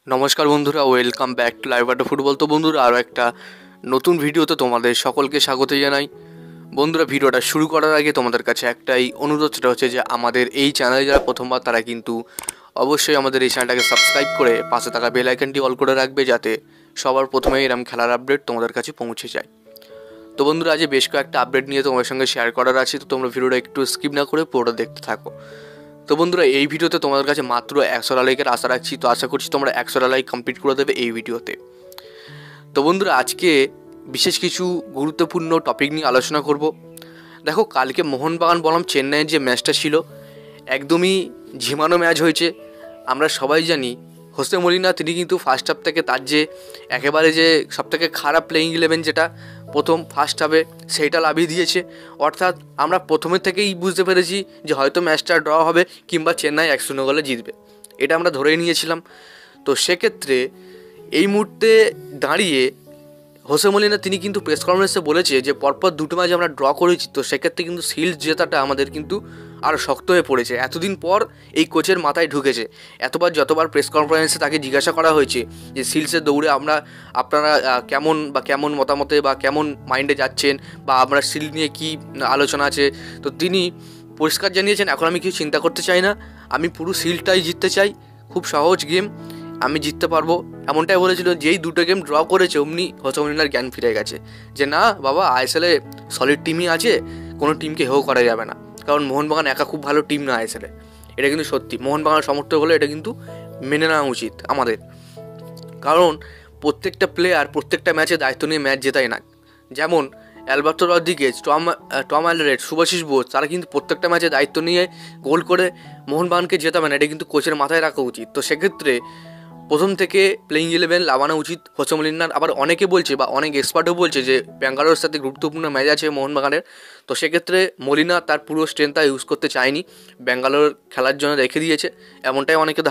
নমস্কার বন্ধুরা, welcome back to live আড্ডা ফুটবল। তো বন্ধুরা, আরও একটা নতুন ভিডিওতে তোমাদের সকলকে স্বাগত জানাই। বন্ধুরা, ভিডিওটা শুরু করার আগে তোমাদের কাছে একটাই অনুরোধ, সেটা হচ্ছে যে আমাদের এই চ্যানেলে যারা প্রথমবার তারা কিন্তু অবশ্যই আমাদের এই চ্যানেলটাকে সাবস্ক্রাইব করে পাশে থাকা বেল আইকনটি অল করে রাখবে, যাতে সবার প্রথমেই এরকম খেলার আপডেট তোমাদের কাছে পৌঁছে যায়। তো বন্ধুরা, আজ বেশ কয়েকটা আপডেট নিয়ে তোমাদের সঙ্গে শেয়ার করার আছে, তো তোমরা ভিডিওটা একটু স্কিপ না করে পুরোটা দেখতে থাকো। তো বন্ধুরা, এই ভিডিওতে তোমাদের কাছে মাত্র 100 লাইকের আশা রাখছি। তো আশা করছি তোমরা 100 লাইক কমপ্লিট করে দেবে এই ভিডিওতে। তো বন্ধুরা, আজকে বিশেষ কিছু গুরুত্বপূর্ণ টপিক নিয়ে আলোচনা করব। দেখো, কালকে মোহনবাগান বনাম চেন্নাইয়ের যে ম্যাচটা ছিল, একদমই ঝিমানো ম্যাচ হয়েছে। আমরা সবাই জানি হোসে মলিনা তিনি কিন্তু ফার্স্ট হাফ থেকে তার যে একেবারে যে সবথেকে খারাপ প্লেয়িং 11 যেটা প্রথম ফার্স্ট হাফে সেইটা লাভিয়ে দিয়েছে। অর্থাৎ আমরা প্রথমে থেকেই বুঝতে পেরেছি যে হয়তো ম্যাচটা ড্র হবে কিংবা চেন্নাই 1-0 গোলে জিতবে, এটা আমরা ধরেই নিয়েছিলাম। তো সেক্ষেত্রে এই মুহূর্তে দাঁড়িয়ে হোসে মলিনা তিনি কিন্তু প্রেস কনফারেন্সে বলেছে যে পরপর দুটো ম্যাচ আমরা ড্র করেছি, তো সেক্ষেত্রে কিন্তু সিলস জেতাটা আমাদের কিন্তু আরও শক্ত হয়ে পড়েছে। এতদিন পর এই কোচের মাথায় ঢুকেছে। যতবার প্রেস কনফারেন্সে তাকে জিজ্ঞাসা করা হয়েছে যে সিলসের দৌড়ে আপনারা কেমন মতামতে বা কেমন মাইন্ডে যাচ্ছেন, বা আমরা সিল নিয়ে কী আলোচনা আছে, তো তিনি পরিষ্কার জানিয়েছেন এখন আমি কিছু চিন্তা করতে চাই না, আমি পুরো সিলটাই জিততে চাই, খুব সহজ গেম, আমি জিততে পারবো, এমনটাই বলেছিল। যেই দুটো গেম ড্র করেছে অমনি হোসে মলিনার জ্ঞান ফিরে গেছে যে না বাবা, আইএসএলে সলিড টিমই আছে, কোনো টিমকে হেও করা যাবে না। কারণ মোহনবাগান একা খুব ভালো টিম না আইএসএলে, এটা কিন্তু সত্যি। মোহনবাগান সমর্থক হলে এটা কিন্তু মেনে নেওয়া উচিত আমাদের, কারণ প্রত্যেকটা প্লেয়ার প্রত্যেকটা ম্যাচে দায়িত্ব নিয়ে ম্যাচ জেতায় না। যেমন Alberto Rodriguez, Tom Alderete, Subhasish Bose, তারা কিন্তু প্রত্যেকটা ম্যাচে দায়িত্ব নিয়ে গোল করে মোহনবাগানকে জেতাবে না, এটা কিন্তু কোচের মাথায় রাখা উচিত। তো সেক্ষেত্রে প্রথম থেকে প্লেইং 11 লাগানো উচিত হোসে মলিনার। আবার অনেকে বলছে বা অনেক এক্সপার্টও বলছে যে ব্যাঙ্গালোরের সাথে গুরুত্বপূর্ণ ম্যাচ আছে মোহনবাগানের, তো সেক্ষেত্রে মলিনা তার পুরো স্ট্রেংথটা ইউজ করতে চায়নি, ব্যাঙ্গালোর খেলার জন্য রেখে দিয়েছে, এমনটাই অনেকে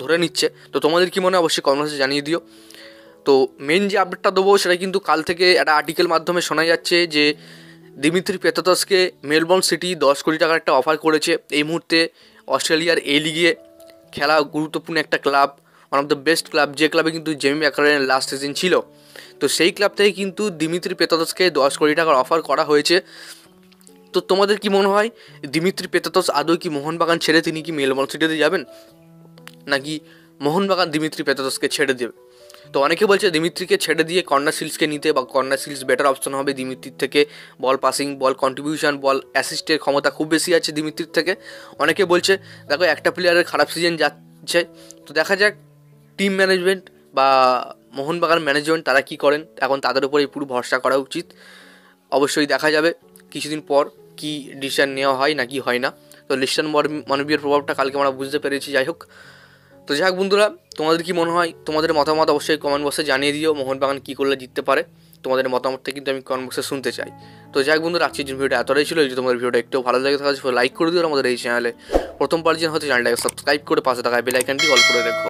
ধরে নিচ্ছে। তো তোমাদের কি মনে হয় অবশ্যই কমেন্টে জানিয়ে দিও। তো মেন যে আপডেটটা দেবো সেটা কিন্তু কাল থেকে একটা আর্টিকেল মাধ্যমে শোনা যাচ্ছে যে দিমিত্রি পেতাতসকে মেলবোর্ন সিটি 10 কোটি টাকার একটা অফার করেছে। এই মুহূর্তে অস্ট্রেলিয়ার এই লিগে খেলা গুরুত্বপূর্ণ একটা club, one of the best club, যে ক্লাবে কিন্তু জেমি ম্যাকারেনের লাস্ট সিজন ছিল। তো সেই ক্লাব থেকে কিন্তু দিমিত্রি পেতাতসকে 10 কোটি টাকার অফার করা হয়েছে। তো তোমাদের কি মনে হয়, দিমিত্রি পেতাতস আদৌ কি মোহনবাগান ছেড়ে তিনি কি মেলবোর্ন সিটিতে যাবেন, নাকি মোহনবাগান দিমিত্রি পেতাতসকে ছেড়ে দেবে? তো অনেকে বলছে দিমিত্রিকে ছেড়ে দিয়ে কর্নার সিলসকে নিতে, বা কর্নার সিলস বেটার অপশন হবে দিমিত্রির থেকে। বল পাসিং, বল কন্ট্রিবিউশন, বল অ্যাসিস্টের ক্ষমতা খুব বেশি আছে দিমিত্রির থেকে। অনেকে বলছে দেখো একটা প্লেয়ারের খারাপ সিজন যাচ্ছে, তো দেখা যাক টিম ম্যানেজমেন্ট বা মোহনবাগান ম্যানেজমেন্ট তারা কী করেন, এখন তাদের উপরেই পুরো ভরসা করা উচিত। অবশ্যই দেখা যাবে কিছুদিন পর কী ডিসিশন নেওয়া হয় না কি হয় না। তো লিস্টন মানবীয়ের প্রভাবটা কালকে আমরা বুঝতে পেরেছি। যাই হোক, তো যাই হোক বন্ধুরা, তোমাদের কি মনে হয়, তোমাদের মতামত অবশ্যই কমেন্ট বক্সে জানিয়ে দিও। মোহনবাগান কী করলে জিততে পারে, তোমাদের মতামতটা কিন্তু আমি কমেন্ট বক্সে শুনতে চাই। তো যাই হোক বন্ধুরা, আজকের ভিডিওটা এতটাই ছিল। যদি তোমাদের ভিডিওটা একটু ভালো লাগে থাকে লাইক করে দিও, আমাদের এই চ্যানেলে প্রথম পার্জন হতে চ্যানেলটাকে সাবস্ক্রাইব করে পাশে থাকা বেল আইকনটি অল করে রেখো।